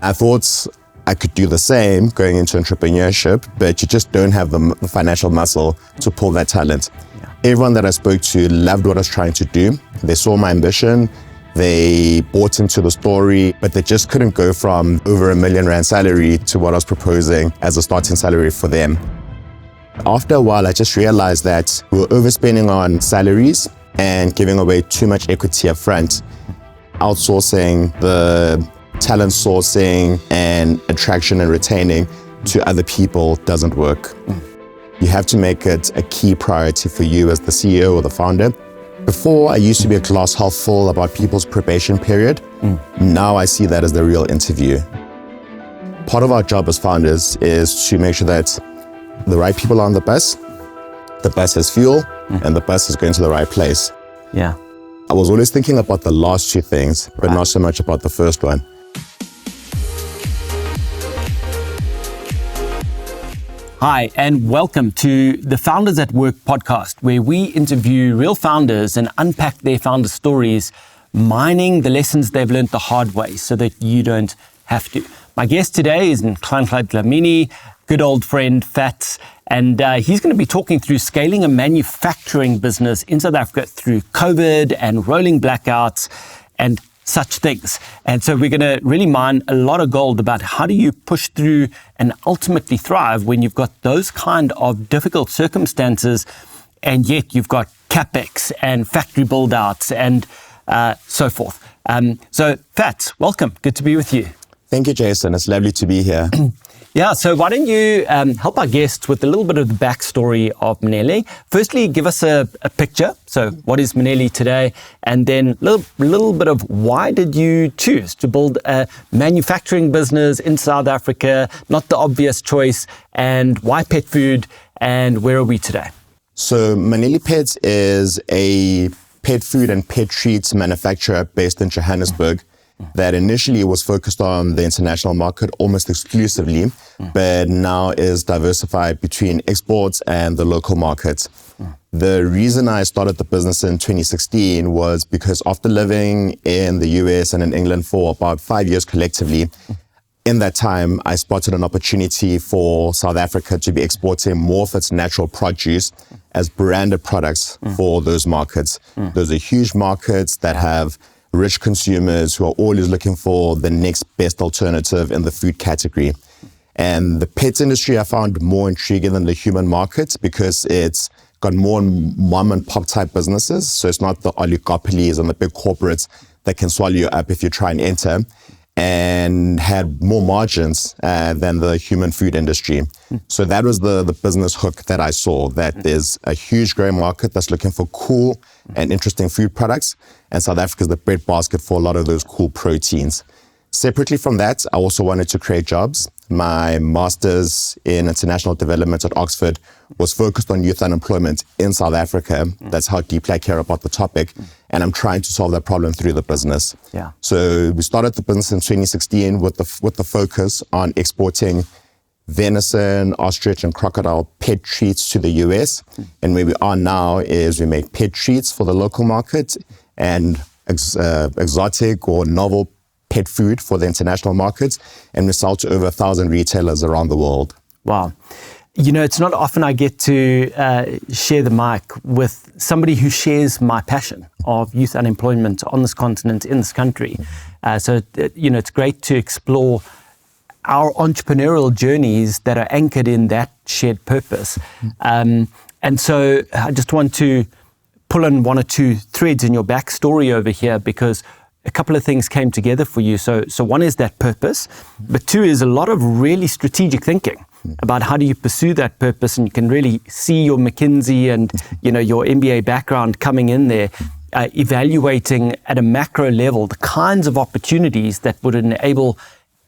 I thought I could do the same going into entrepreneurship, but you just don't have the financial muscle to pull that talent. Everyone that I spoke to loved what I was trying to do. They saw my ambition, they bought into the story, but they just couldn't go from over R1 million salary to what I was proposing as a starting salary for them. After a while, I just realized that we were overspending on salaries and giving away too much equity up front. Outsourcing the talent sourcing and attraction and retaining to other people doesn't work. You have to make it a key priority for you as the CEO or the founder. Before, I used to be a glass half full about people's probation period. Now I see that as the real interview. Part of our job as founders is to make sure that the right people are on the bus has fuel, and the bus is going to the right place. Yeah. I was always thinking about the last two things, but not so much about the first one. Hi, and welcome to the Founders at Work podcast, where we interview real founders and unpack their founder stories, mining the lessons they've learned the hard way so that you don't have to. My guest today is Nhlanhla Dlamini, good old friend, Fats, and he's going to be talking through scaling a manufacturing business in South Africa through COVID and rolling blackouts and such things. And so we're going to really mine a lot of gold about how do you push through and ultimately thrive when you've got those kind of difficult circumstances, and yet you've got capex and factory build outs and so forth. So Fats, welcome. Good to be with you. Thank you, Jason. It's lovely to be here. Yeah, so why don't you help our guests with a little bit of the backstory of Maneli. Firstly, give us a picture. So what is Maneli today? And then a little bit of why did you choose to build a manufacturing business in South Africa, not the obvious choice, and why pet food, and where are we today? So Maneli Pets is a pet food and pet treats manufacturer based in Johannesburg. That initially was focused on the international market almost exclusively, but now is diversified between exports and the local market. The reason I started the business in 2016 was because after living in the US and in England for about 5 years collectively, in that time, I spotted an opportunity for South Africa to be exporting more of its natural produce as branded products for those markets. Those are huge markets that have rich consumers who are always looking for the next best alternative in the food category. And the pets industry I found more intriguing than the human market because it's got more mom and pop type businesses. So it's not the oligopolies and the big corporates that can swallow you up if you try and enter, and had more margins than the human food industry. So that was the business hook that I saw, that there's a huge growing market that's looking for cool and interesting food products. And South Africa is the breadbasket for a lot of those cool proteins. Separately from that, I also wanted to create jobs. My master's in international development at Oxford was focused on youth unemployment in South Africa. That's how deeply I care about the topic. And I'm trying to solve that problem through the business. Yeah. So we started the business in 2016 with the focus on exporting venison, ostrich, and crocodile pet treats to the US. And where we are now is we make pet treats for the local market and exotic or novel pet food for the international markets, and we sell to over 1,000 retailers around the world. Wow. You know, it's not often I get to share the mic with somebody who shares my passion of youth unemployment on this continent, in this country. So, it's great to explore our entrepreneurial journeys that are anchored in that shared purpose. And so I just want to pull in one or two threads in your backstory over here, because a couple of things came together for you. So one is that purpose, but two is a lot of really strategic thinking about how do you pursue that purpose. And you can really see your McKinsey and, your MBA background coming in there, evaluating at a macro level the kinds of opportunities that would enable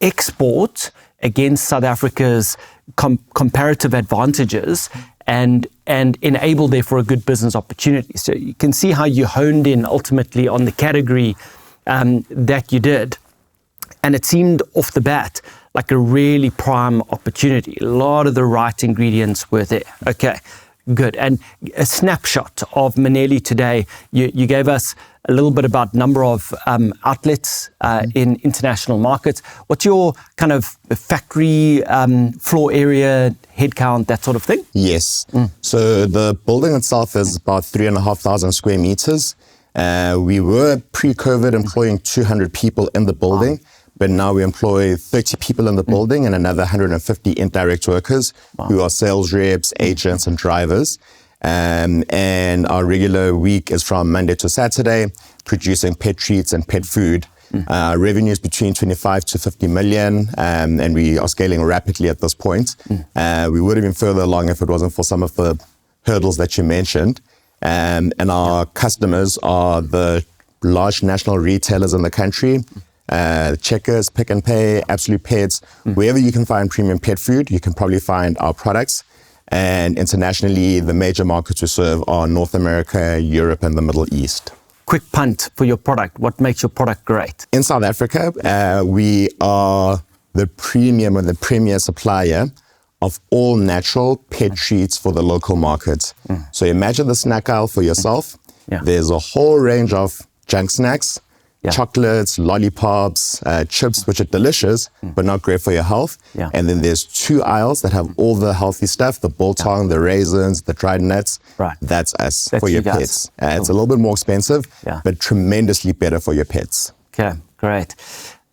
export against South Africa's comparative advantages and enable therefore a good business opportunity. So you can see how you honed in ultimately on the category that you did. And it seemed off the bat like a really prime opportunity. A lot of the right ingredients were there. Okay, Good. And a snapshot of Maneli today. You gave us a little bit about number of outlets in international markets. What's your kind of factory floor area, headcount, that sort of thing? Yes. So the building itself is about 3,500 square meters. We were pre-COVID employing 200 people in the building. Wow. But now we employ 30 people in the building and another 150 indirect workers who are sales reps, agents, and drivers. And our regular week is from Monday to Saturday, producing pet treats and pet food. Revenues between 25 to 50 million, and we are scaling rapidly at this point. We would have been further along if it wasn't for some of the hurdles that you mentioned. And our customers are the large national retailers in the country. Checkers, Pick and Pay, Absolute Pets, wherever you can find premium pet food, you can probably find our products. And internationally, the major markets we serve are North America, Europe, and the Middle East. Quick punt for your product. What makes your product great? In South Africa, we are the premium or the premier supplier of all natural pet treats for the local market. So imagine the snack aisle for yourself. There's a whole range of junk snacks, chocolates, lollipops, chips, which are delicious, but not great for your health. And then there's two aisles that have all the healthy stuff, the biltong, the raisins, the dried nuts. That's us for your pets. It's a little bit more expensive, but tremendously better for your pets. Okay, great.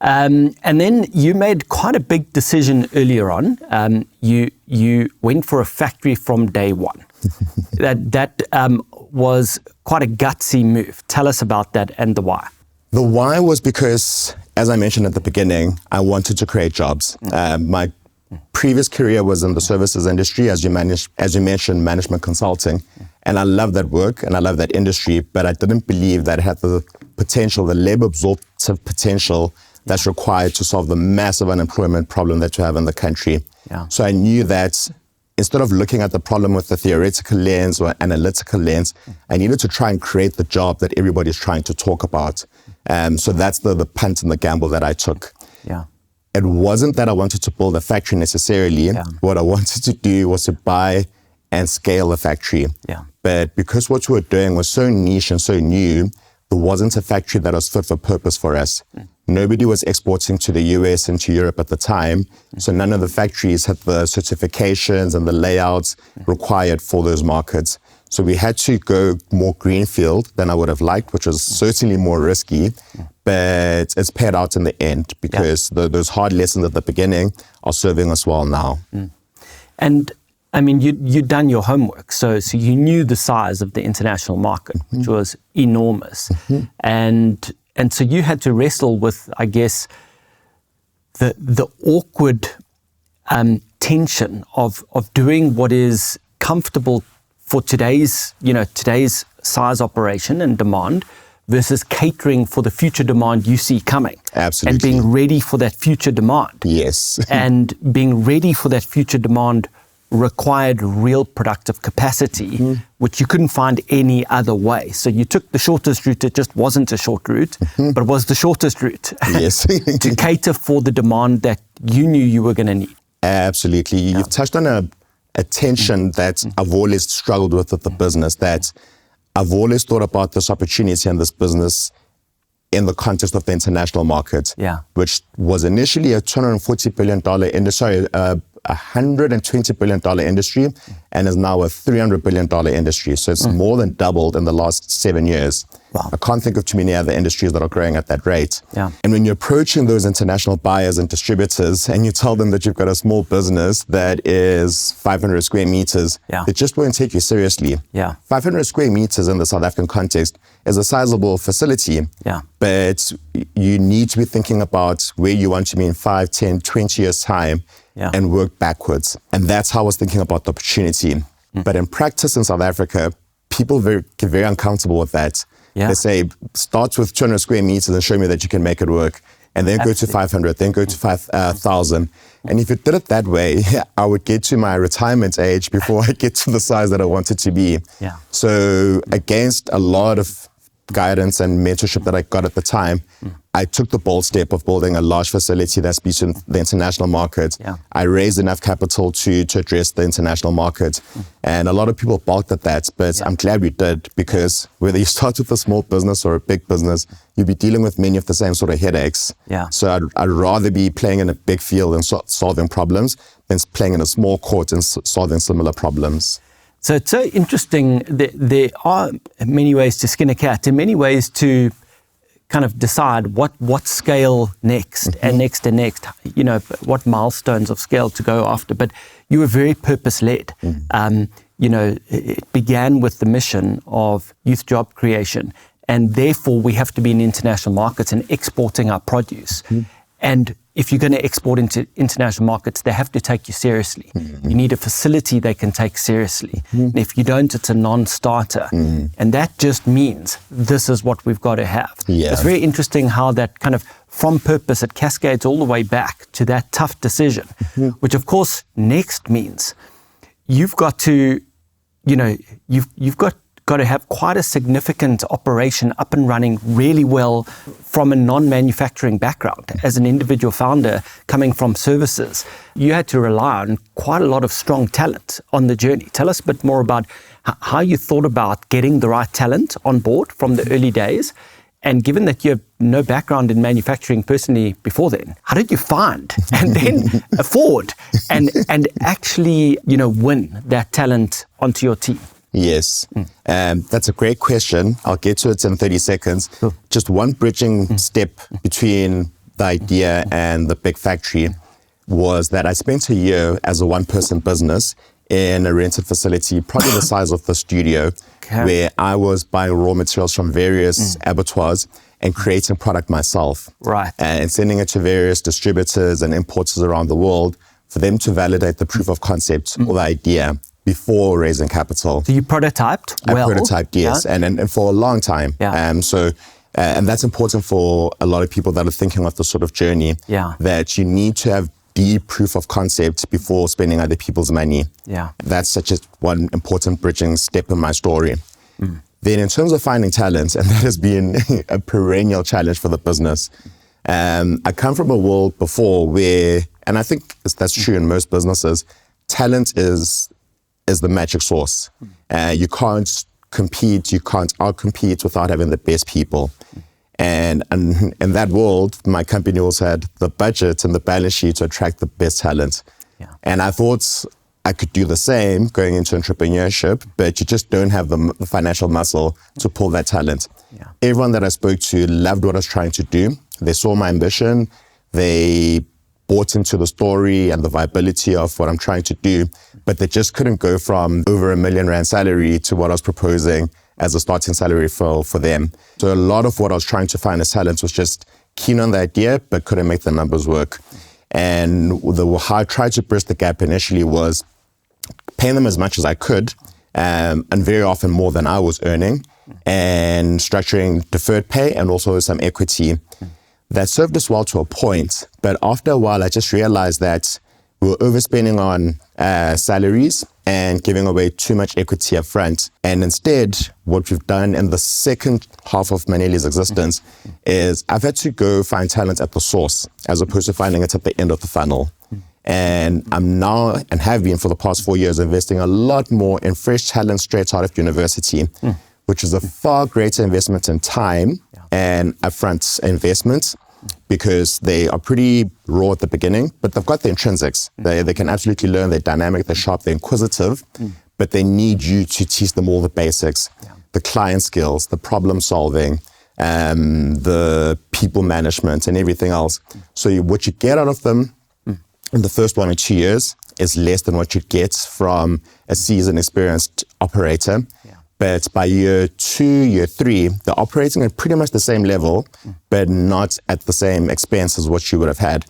And then you made quite a big decision earlier on. You went for a factory from day one. That was quite a gutsy move. Tell us about that and the why. The why was because, as I mentioned at the beginning, I wanted to create jobs. My previous career was in the services industry, as you mentioned, management consulting. And I love that work and I love that industry, but I didn't believe that it had the potential, the labor absorptive potential that's required to solve the massive unemployment problem that you have in the country. So I knew that instead of looking at the problem with a theoretical lens or analytical lens, I needed to try and create the job that everybody's trying to talk about. So that's the punt and the gamble that I took. It wasn't that I wanted to build a factory necessarily. What I wanted to do was to buy and scale a factory. But because what we were doing was so niche and so new, there wasn't a factory that was fit for purpose for us. Nobody was exporting to the US and to Europe at the time. So none of the factories had the certifications and the layouts required for those markets. So we had to go more greenfield than I would have liked, which was certainly more risky, but it's paid out in the end because those hard lessons at the beginning are serving us well now. And I mean, you'd done your homework, so you knew the size of the international market, which was enormous. And so you had to wrestle with, I guess, the awkward tension of doing what is comfortable for today's size operation and demand versus catering for the future demand you see coming. Absolutely. And being ready for that future demand. Yes. And being ready for that future demand required real productive capacity, which you couldn't find any other way. So you took the shortest route. It just wasn't a short route, but it was the shortest route. Yes. To cater for the demand that you knew you were going to need. Absolutely. You've touched on a tension that I've always struggled with the business, that I've always thought about this opportunity and this business in the context of the international market, which was initially a $240 billion industry, $120 billion industry, and is now a $300 billion industry. So it's more than doubled in the last 7 years. I can't think of too many other industries that are growing at that rate. And when you're approaching those international buyers and distributors and you tell them that you've got a small business that is 500 square meters, they just won't take you seriously. 500 square meters in the South African context is a sizable facility, but you need to be thinking about where you want to be in 5, 10, 20 years' time and work backwards. And that's how I was thinking about the opportunity. But in practice in South Africa, people get very uncomfortable with that. They say, start with 200 square meters and show me that you can make it work. And then go to 500, then go to 5,000. And if you did it that way, I would get to my retirement age before I get to the size that I wanted to be. So against a lot of guidance and mentorship that I got at the time, I took the bold step of building a large facility that speaks in the international market. Yeah. I raised enough capital to address the international market. And a lot of people balked at that, but I'm glad we did, because whether you start with a small business or a big business, you'll be dealing with many of the same sort of headaches. Yeah. So I'd rather be playing in a big field and solving problems than playing in a small court and solving similar problems. So it's so interesting that there are many ways to skin a cat, in many ways to kind of decide what scale next and next and next, you know, what milestones of scale to go after. But you were very purpose-led. You know, it began with the mission of youth job creation, and therefore we have to be in international markets and exporting our produce. And if you're going to export into international markets, they have to take you seriously. You need a facility they can take seriously. And if you don't, it's a non-starter. And that just means this is what we've got to have. Yeah. It's very interesting how that kind of from purpose, it cascades all the way back to that tough decision, which of course next means you've got to, you know, you've got to have quite a significant operation up and running really well from a non-manufacturing background. As an individual founder coming from services, you had to rely on quite a lot of strong talent on the journey. Tell us a bit more about how you thought about getting the right talent on board from the early days. And given that you have no background in manufacturing personally before then, how did you find and then afford and actually, you know, win that talent onto your team? Yes, that's a great question. I'll get to it in 30 seconds. Sure. Just one bridging step between the idea and the big factory was that I spent a year as a one-person business in a rented facility, probably the size of the studio, where I was buying raw materials from various abattoirs and creating product myself. Right. And sending it to various distributors and importers around the world for them to validate the proof of concept or the idea before raising capital. So you prototyped well? I prototyped, yes, Yeah. and for a long time. Yeah. And that's important for a lot of people that are thinking of this sort of journey, Yeah. that you need to have deep proof of concept before spending other people's money. Yeah. That's such one important bridging step in my story. Then in terms of finding talent, and that has been a perennial challenge for the business, I come from a world before where, and I think that's true in most businesses, talent is the magic sauce. You can't compete, you can't out-compete without having the best people. And in that world, my company also had the budget and the balance sheet to attract the best talent. Yeah. And I thought I could do the same going into entrepreneurship, but you just don't have the financial muscle to pull that talent. Yeah. Everyone that I spoke to loved what I was trying to do. They saw my ambition. They bought into the story and the viability of what I'm trying to do, but they just couldn't go from over R1 million salary to what I was proposing as a starting salary for them. So a lot of what I was trying to find as talent was just keen on the idea, but couldn't make the numbers work. And how I tried to bridge the gap initially was paying them as much as I could, and very often more than I was earning, and structuring deferred pay and also some equity. That served us well to a point, but after a while, I just realized that we were overspending on salaries and giving away too much equity up front. And instead, what we've done in the second half of Maneli's existence is I've had to go find talent at the source as opposed to finding it at the end of the funnel. And I'm now, and have been for the past 4 years, investing a lot more in fresh talent straight out of university, which is a far greater investment in time and upfront investment, because they are pretty raw at the beginning, but they've got the intrinsics. They can absolutely learn, they're dynamic, they're sharp, they're inquisitive, but they need you to teach them all the basics, the client skills, the problem solving, the people management and everything else. So what you get out of them in the first 1 or 2 years is less than what you get from a seasoned, experienced operator. But by year 2, year 3, they're operating at pretty much the same level, but not at the same expense as what you would have had.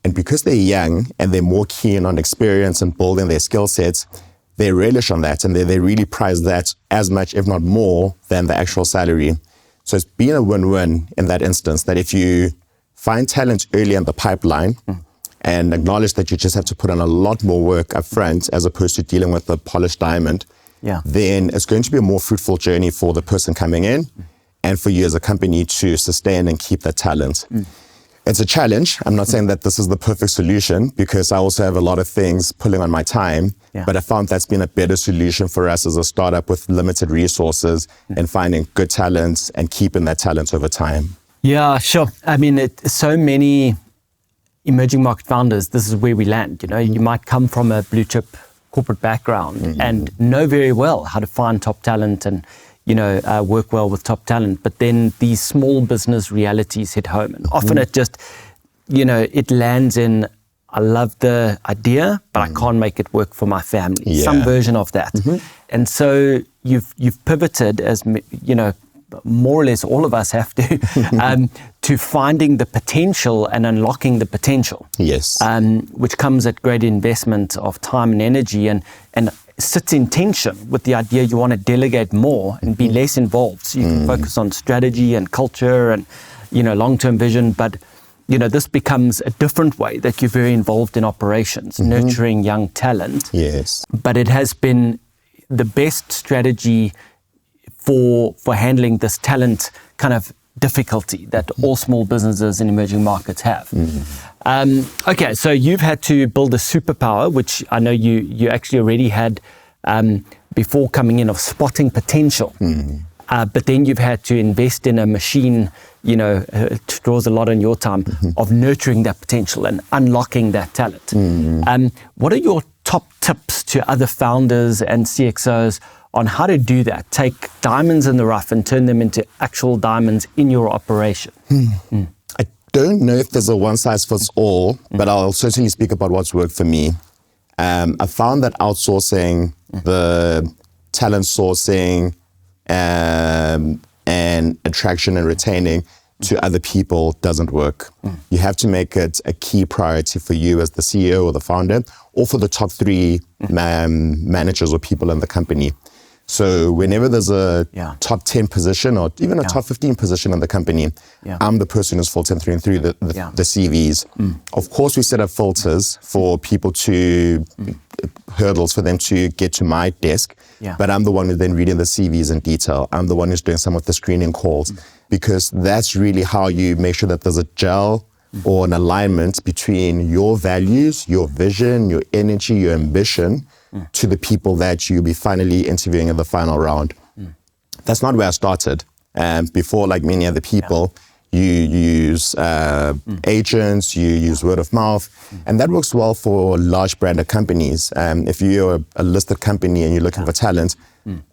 And because they're young and they're more keen on experience and building their skill sets, they relish on that and they really prize that as much, if not more, than the actual salary. So it's been a win-win in that instance, that if you find talent early in the pipeline and acknowledge that you just have to put in a lot more work up front as opposed to dealing with the polished diamond, then it's going to be a more fruitful journey for the person coming in. and for you as a company to sustain and keep that talent. It's a challenge. I'm not saying that this is the perfect solution, because I also have a lot of things pulling on my time, but I found that's been a better solution for us as a startup with limited resources and finding good talents and keeping that talent over time. Yeah, sure. I mean, so many emerging market founders, this is where we land. You know, you might come from a blue chip corporate background and know very well how to find top talent and, you know, work well with top talent. But then these small business realities hit home. And often it just, you know, it lands in, I love the idea, but I can't make it work for my family. Some version of that. And so you've pivoted, as, you know, more or less all of us have to finding the potential and unlocking the potential. Yes. Which comes at great investment of time and energy, and sits in tension with the idea you want to delegate more and be less involved, so you can focus on strategy and culture and, you know, long-term vision. But, you know, this becomes a different way that you're very involved in operations, nurturing young talent. Yes. But it has been the best strategy for handling this talent kind of difficulty that all small businesses in emerging markets have. Okay, so you've had to build a superpower, which I know you actually already had before coming in, of spotting potential. But then you've had to invest in a machine, you know, it draws a lot on your time, of nurturing that potential and unlocking that talent. What are your top tips to other founders and CXOs on how to do that? Take diamonds in the rough and turn them into actual diamonds in your operation. I don't know if there's a one size fits all, but I'll certainly speak about what's worked for me. I found that outsourcing the talent sourcing and attraction and retaining to other people doesn't work. You have to make it a key priority for you as the CEO or the founder, or for the top 3 managers or people in the company. So whenever there's a top 10 position or even a top 15 position in the company, I'm the person who's filtering through the CVs. Of course, we set up filters for people to, hurdles for them to get to my desk, but I'm the one who's then reading the CVs in detail. I'm the one who's doing some of the screening calls, because that's really how you make sure that there's a gel or an alignment between your values, your vision, your energy, your ambition, to the people that you'll be finally interviewing in the final round. That's not where I started. Before, like many other people, you use agents, you use word of mouth, and that works well for large branded companies. If you're a listed company and you're looking for talent,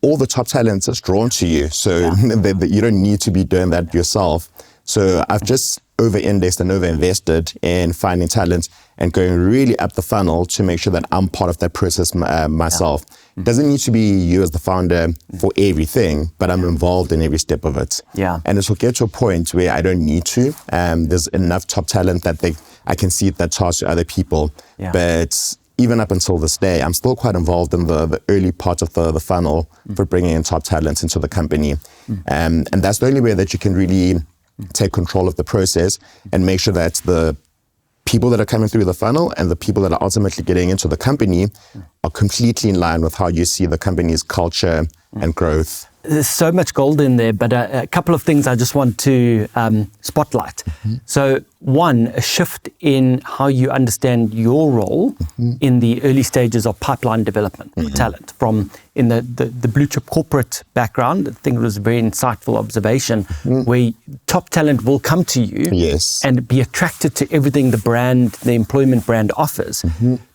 all the top talent is drawn to you. So you don't need to be doing that yourself. So I've just over-indexed and over-invested in finding talent and going really up the funnel to make sure that I'm part of that process myself. It doesn't need to be you as the founder for everything, but I'm involved in every step of it. And it will get to a point where I don't need to. There's enough top talent that I can see that task to other people. But even up until this day, I'm still quite involved in the early part of the funnel for bringing in top talent into the company. And that's the only way that you can really take control of the process and make sure that the people that are coming through the funnel and the people that are ultimately getting into the company are completely in line with how you see the company's culture and growth. There's so much gold in there, but a couple of things I just want to spotlight. So one, a shift in how you understand your role in the early stages of pipeline development for talent. From in the blue chip corporate background, I think it was a very insightful observation where top talent will come to you and be attracted to everything the employment brand offers.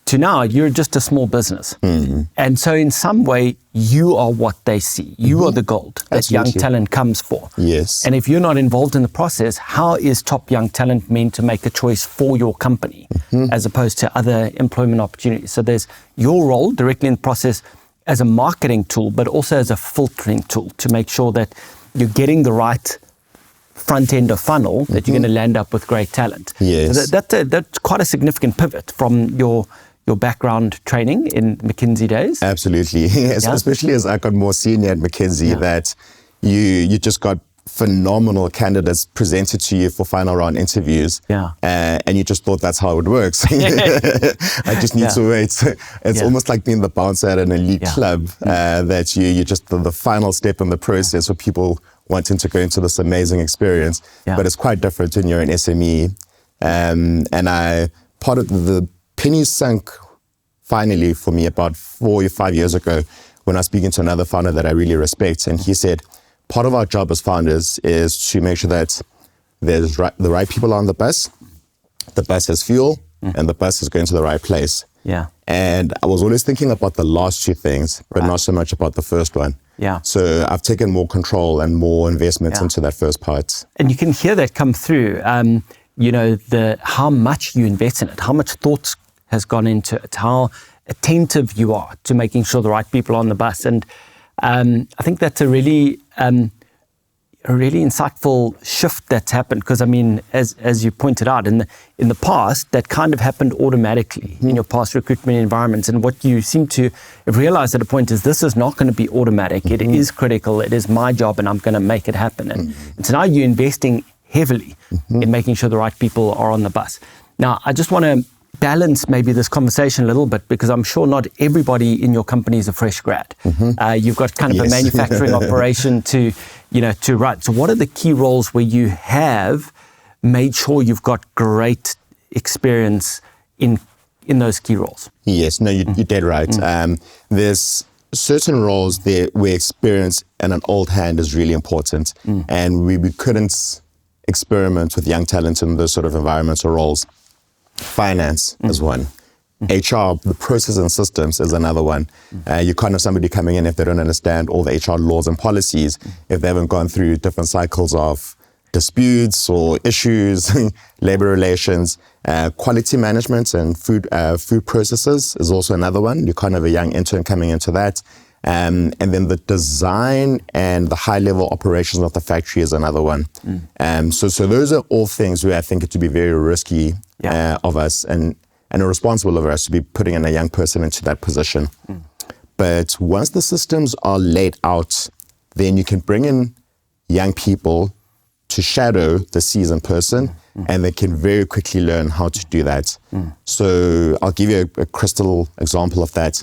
To now, you're just a small business. And so in some way, you are what they see. You are the gold that young talent comes for. And if you're not involved in the process, how is top young talent meant to make a choice for your company as opposed to other employment opportunities? So there's your role directly in the process as a marketing tool, but also as a filtering tool to make sure that you're getting the right front end of funnel, that you're going to land up with great talent. So that's quite a significant pivot from your background training in McKinsey days. Absolutely. Especially as I got more senior at McKinsey, that you just got phenomenal candidates presented to you for final round interviews. And you just thought that's how it works. I just need to wait. It's almost like being the bouncer at an elite club, that you just the final step in the process where people wanting to go into this amazing experience. Yeah. But it's quite different when you're an SME. And part of the penny sunk finally for me about 4 or 5 years ago when I was speaking to another founder that I really respect. And he said, part of our job as founders is to make sure that there's the right people on the bus has fuel, and the bus is going to the right place. Yeah. And I was always thinking about the last two things, but not so much about the first one. Yeah. So I've taken more control and more investments into that first part. And you can hear that come through, how much you invest in it, how much thought has gone into it, how attentive you are to making sure the right people are on the bus. And I think that's a really insightful shift that's happened, because I mean, as you pointed out, in the past, that kind of happened automatically in your past recruitment environments. And what you seem to have realized at a point is this is not going to be automatic. It is critical. It is my job, and I'm going to make it happen. And so now you're investing heavily in making sure the right people are on the bus. Now, I just want to balance maybe this conversation a little bit, because I'm sure not everybody in your company is a fresh grad. You've got kind of a manufacturing operation to run. So what are the key roles where you have made sure you've got great experience in those key roles? Yes, no, you're dead right. There's certain roles there where experience and an old hand is really important. And we couldn't experiment with young talent in those sort of environments or roles. Finance is one. HR, the process and systems is another one. You can't have somebody coming in if they don't understand all the HR laws and policies, if they haven't gone through different cycles of disputes or issues, labor relations. Quality management and food processes is also another one. You can't have a young intern coming into that. And then the design and the high-level operations of the factory is another one. So those are all things where I think it to be very risky of us and irresponsible of us to be putting in a young person into that position. But once the systems are laid out, then you can bring in young people to shadow the seasoned person, and they can very quickly learn how to do that. So I'll give you a crystal example of that.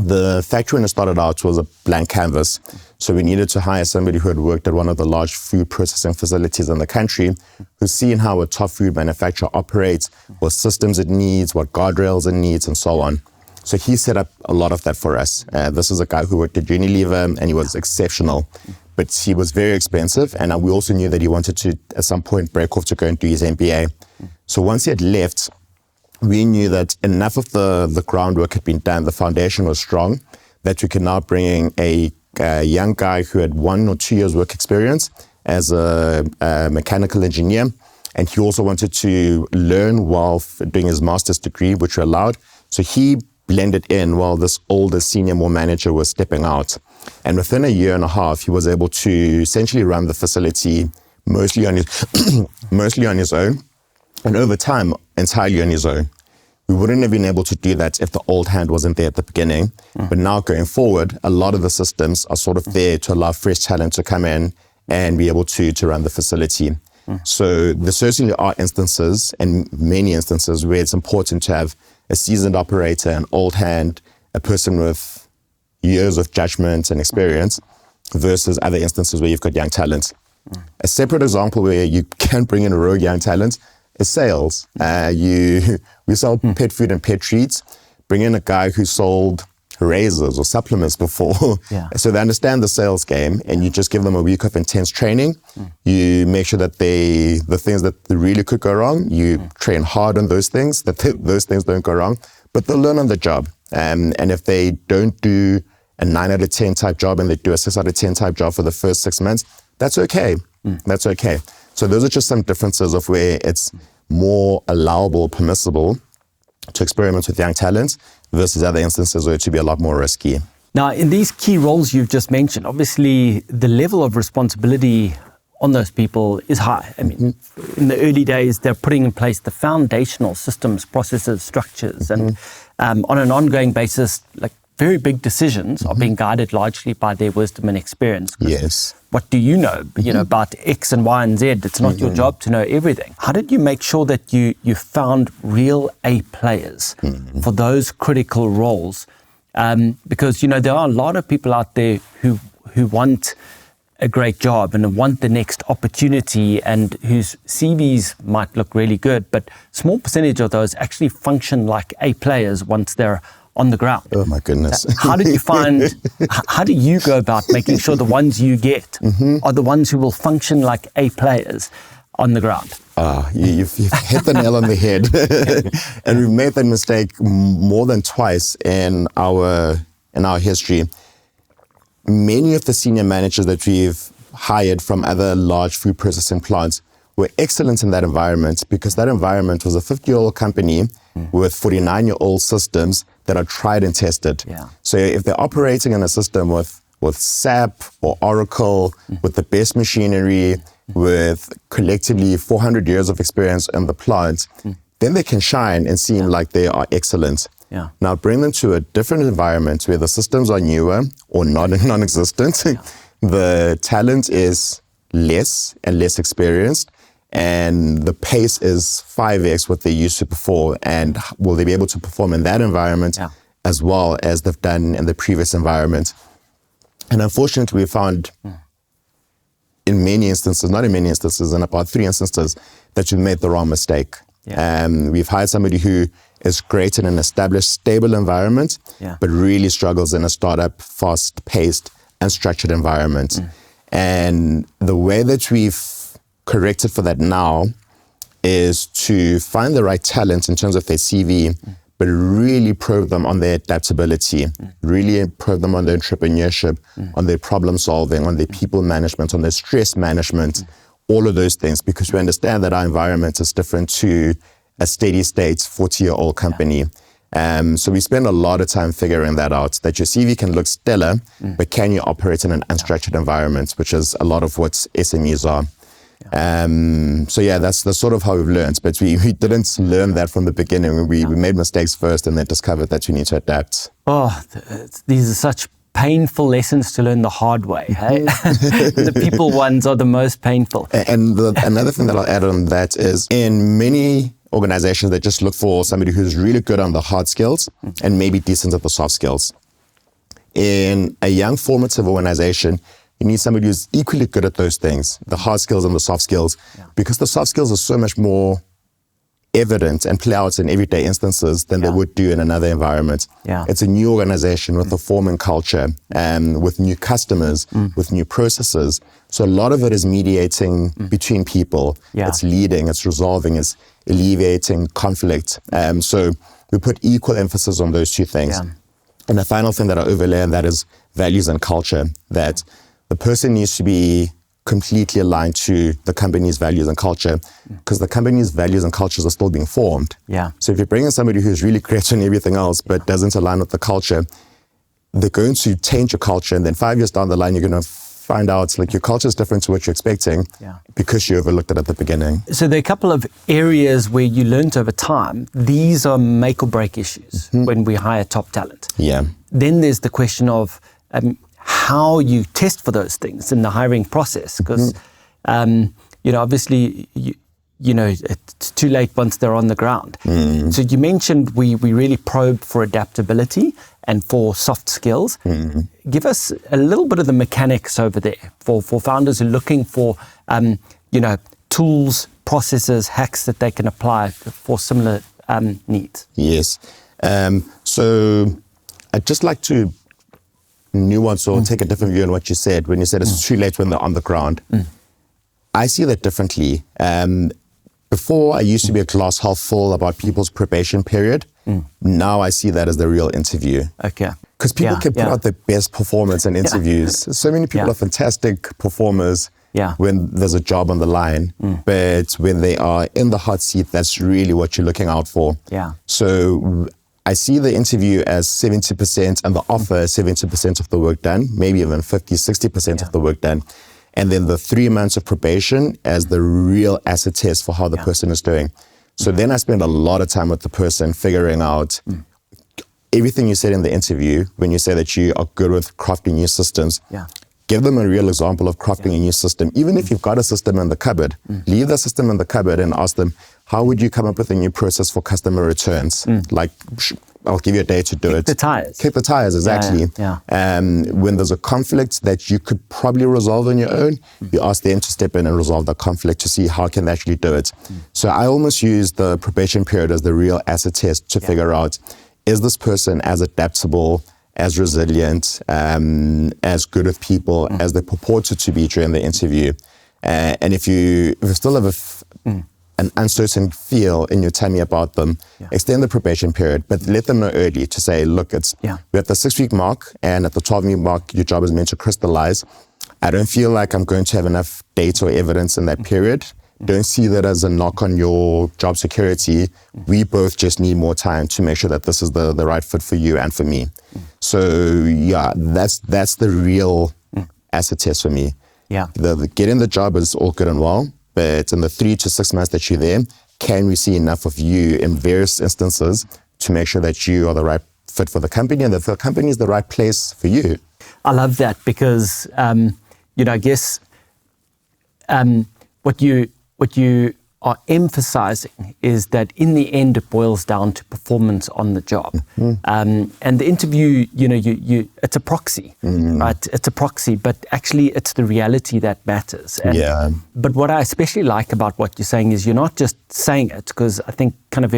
The factory when it started out was a blank canvas. So we needed to hire somebody who had worked at one of the large food processing facilities in the country, who's seen how a top food manufacturer operates, what systems it needs, what guardrails it needs, and so on. So he set up a lot of that for us. This is a guy who worked at Unilever, and he was exceptional, but he was very expensive. And we also knew that he wanted to, at some point, break off to go and do his MBA. So once he had left, we knew that enough of the groundwork had been done, the foundation was strong, that we could now bring in a young guy who had 1 or 2 years work experience as a mechanical engineer. And he also wanted to learn while doing his master's degree, which we allowed. So he blended in while this older senior more manager was stepping out. And within a year and a half, he was able to essentially run the facility mostly on his own. And over time, entirely on his own. We wouldn't have been able to do that if the old hand wasn't there at the beginning. But now going forward, a lot of the systems are sort of there to allow fresh talent to come in and be able to run the facility. So there certainly are instances, and many instances, where it's important to have a seasoned operator, an old hand, a person with years of judgment and experience, versus other instances where you've got young talent. A separate example where you can bring in a rogue young talent is sales. We sell pet food and pet treats. Bring in a guy who sold razors or supplements before. So they understand the sales game, and you just give them a week of intense training. You make sure that the things that really could go wrong, you train hard on those things, that those things don't go wrong, but they'll learn on the job. And if they don't do a 9 out of 10 type job and they do a 6 out of 10 type job for the first 6 months, that's okay. That's okay. So those are just some differences of where it's more allowable, permissible to experiment with young talent versus other instances where it should be a lot more risky. Now, in these key roles you've just mentioned, obviously the level of responsibility on those people is high. I mean, in the early days, they're putting in place the foundational systems, processes, structures, and on an ongoing basis, like very big decisions are being guided largely by their wisdom and experience. Yes. What do you know, about X and Y and Z? It's not your job to know everything. How did you make sure that you found real A players for those critical roles? Because, there are a lot of people out there who want a great job and want the next opportunity, and whose CVs might look really good, but small percentage of those actually function like A players once they're on the ground. Oh my goodness. How do you go about making sure the ones you get are the ones who will function like A players on the ground? You've hit the nail on the head. And we've made that mistake more than twice in our history. Many of the senior managers that we've hired from other large food processing plants were excellent in that environment, because that environment was a 50-year-old company with 49-year-old systems that are tried and tested. Yeah. So if they're operating in a system with SAP or Oracle, with the best machinery, with collectively 400 years of experience in the plant, then they can shine and seem like they are excellent. Yeah. Now bring them to a different environment where the systems are newer or non-existent. The talent is less and less experienced, and the pace is 5x what they used to before. And will they be able to perform in that environment as well as they've done in the previous environment? And unfortunately, we found in many instances, not in many instances, in about 3 instances, that you made the wrong mistake. We've hired somebody who is great in an established, stable environment, but really struggles in a startup, fast-paced, unstructured environment. And the way that we've corrected for that now is to find the right talent in terms of their CV, but really probe them on their adaptability, really probe them on their entrepreneurship, on their problem solving, on their people management, on their stress management, all of those things, because we understand that our environment is different to a steady state 40-year-old company. So we spend a lot of time figuring that out, that your CV can look stellar, but can you operate in an unstructured environment, which is a lot of what SMEs are. So that's sort of how we've learned, but we didn't learn that from the beginning. We made mistakes first and then discovered that you need to adapt. These are such painful lessons to learn the hard way. Hey? The people ones are the most painful. And another thing that I'll add on that is, in many organizations, they just look for somebody who's really good on the hard skills and maybe decent at the soft skills. In a young formative organization, you need somebody who's equally good at those things, the hard skills and the soft skills, because the soft skills are so much more evident and play out in everyday instances than they would do in another environment. It's a new organization with a form and culture, with new customers, with new processes. So a lot of it is mediating between people. It's leading, it's resolving, it's alleviating conflict. So we put equal emphasis on those two things. And the final thing that I overlay on that is values and culture, that the person needs to be completely aligned to the company's values and culture, because the company's values and cultures are still being formed. So if you bring in somebody who's really great on everything else but doesn't align with the culture, they're going to change your culture, and then 5 years down the line, you're going to find out like your culture is different to what you're expecting because you overlooked it at the beginning. So there are a couple of areas where you learned over time, these are make or break issues when we hire top talent. Then there's the question of how you test for those things in the hiring process, because obviously it's too late once they're on the ground. So you mentioned we really probe for adaptability and for soft skills. Give us a little bit of the mechanics over there for founders who are looking for tools, processes, hacks that they can apply for similar needs. Yes. So I'd just like to nuance or take a different view on what you said when you said it's too late when they're on the ground. I see that differently. Before, I used to be a glass half full about people's probation period. Now I see that as the real interview. Because people can put out their best performance in interviews. So many people are fantastic performers when there's a job on the line. But when they are in the hot seat, that's really what you're looking out for. So I see the interview as 70% and the offer as 70% of the work done, maybe even 50, 60% of the work done. And then the 3 months of probation as the real acid test for how the person is doing. So then I spend a lot of time with the person figuring out everything you said in the interview when you say that you are good with crafting new systems. Give them a real example of crafting a new system. Even if you've got a system in the cupboard, leave the system in the cupboard and ask them, how would you come up with a new process for customer returns? Like, I'll give you a day to do it. The tires. Kick the tires, exactly. Yeah. When there's a conflict that you could probably resolve on your own, you ask them to step in and resolve the conflict to see how can they actually do it. So I almost use the probation period as the real acid test to figure out, is this person as adaptable, as resilient, as good with people as they purported to be during the interview? And if you still have an uncertain feel in your tummy about them, extend the probation period, but let them know early to say, look, we're at the 6-week mark, and at the 12-week mark, your job is meant to crystallize. I don't feel like I'm going to have enough data or evidence in that period. Don't see that as a knock on your job security. We both just need more time to make sure that this is the right fit for you and for me. So yeah, that's the real acid test for me. Yeah. The getting the job is all good and well, but in the 3 to 6 months that you're there, can we see enough of you in various instances to make sure that you are the right fit for the company and that the company is the right place for you? I love that because, I guess what you are emphasizing is that in the end, it boils down to performance on the job. And the interview, it's a proxy, right? It's a proxy, but actually it's the reality that matters. But what I especially like about what you're saying is you're not just saying it, because I think kind of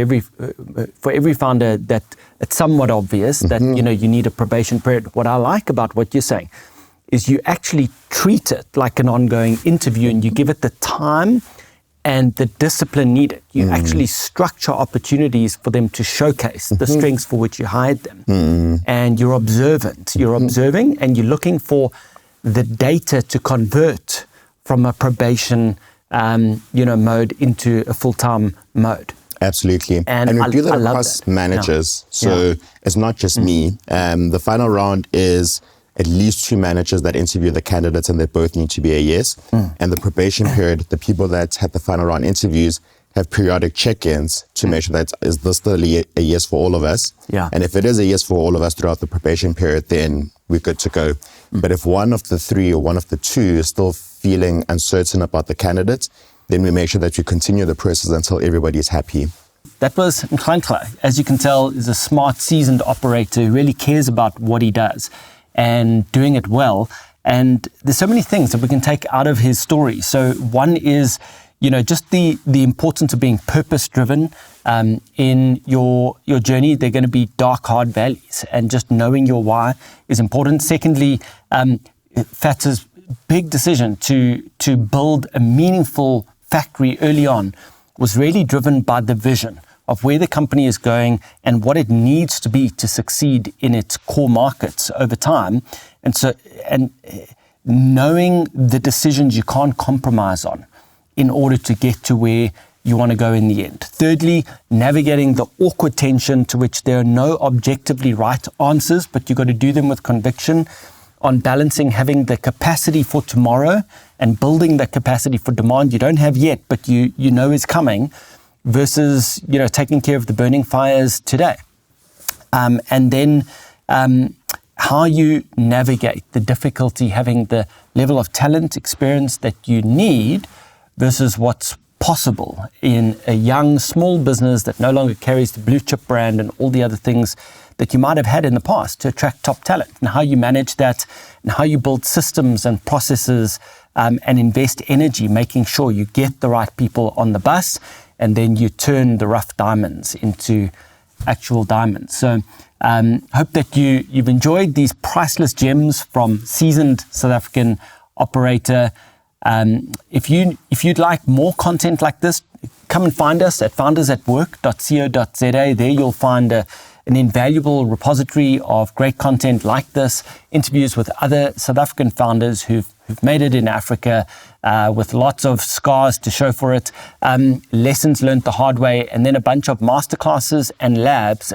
for every founder that it's somewhat obvious that, you need a probation period. What I like about what you're saying is you actually treat it like an ongoing interview and you give it the time and the discipline needed. You actually structure opportunities for them to showcase the strengths for which you hired them. And you're observant. You're observing and you're looking for the data to convert from a probation mode into a full-time mode. Absolutely. And we do that across managers. So it's not just me. The final round is at least 2 managers that interview the candidates, and they both need to be a yes. And the probation period, the people that had the final round interviews have periodic check-ins to make sure that is this still a yes for all of us? And if it is a yes for all of us throughout the probation period, then we're good to go. But if one of the 3 or one of the 2 is still feeling uncertain about the candidate, then we make sure that we continue the process until everybody is happy. That was Nhlanhla. As you can tell, is a smart, seasoned operator who really cares about what he does and doing it well. And there's so many things that we can take out of his story. So one is, just the importance of being purpose-driven in your journey. They're going to be dark, hard valleys, and just knowing your why is important. Secondly, Fatz's big decision to build a meaningful factory early on was really driven by the vision of where the company is going and what it needs to be to succeed in its core markets over time. And knowing the decisions you can't compromise on in order to get to where you want to go in the end. Thirdly, navigating the awkward tension to which there are no objectively right answers, but you've got to do them with conviction, on balancing having the capacity for tomorrow and building the capacity for demand you don't have yet, but you know is coming, versus taking care of the burning fires today. And then how you navigate the difficulty having the level of talent, experience that you need versus what's possible in a young, small business that no longer carries the blue chip brand and all the other things that you might have had in the past to attract top talent, and how you manage that and how you build systems and processes and invest energy, making sure you get the right people on the bus and then you turn the rough diamonds into actual diamonds. So hope that you've enjoyed these priceless gems from seasoned South African operator. If you'd like more content like this, come and find us at foundersatwork.co.za. There you'll find an invaluable repository of great content like this, interviews with other South African founders who've made it in Africa with lots of scars to show for it, lessons learned the hard way, and then a bunch of masterclasses and labs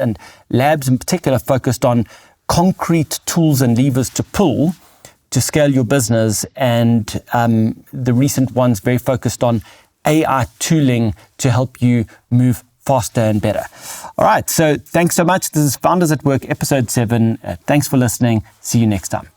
in particular focused on concrete tools and levers to pull to scale your business, and the recent ones very focused on AI tooling to help you move faster and better. All right, so thanks so much. This is Founders at Work, episode 7. Thanks for listening. See you next time.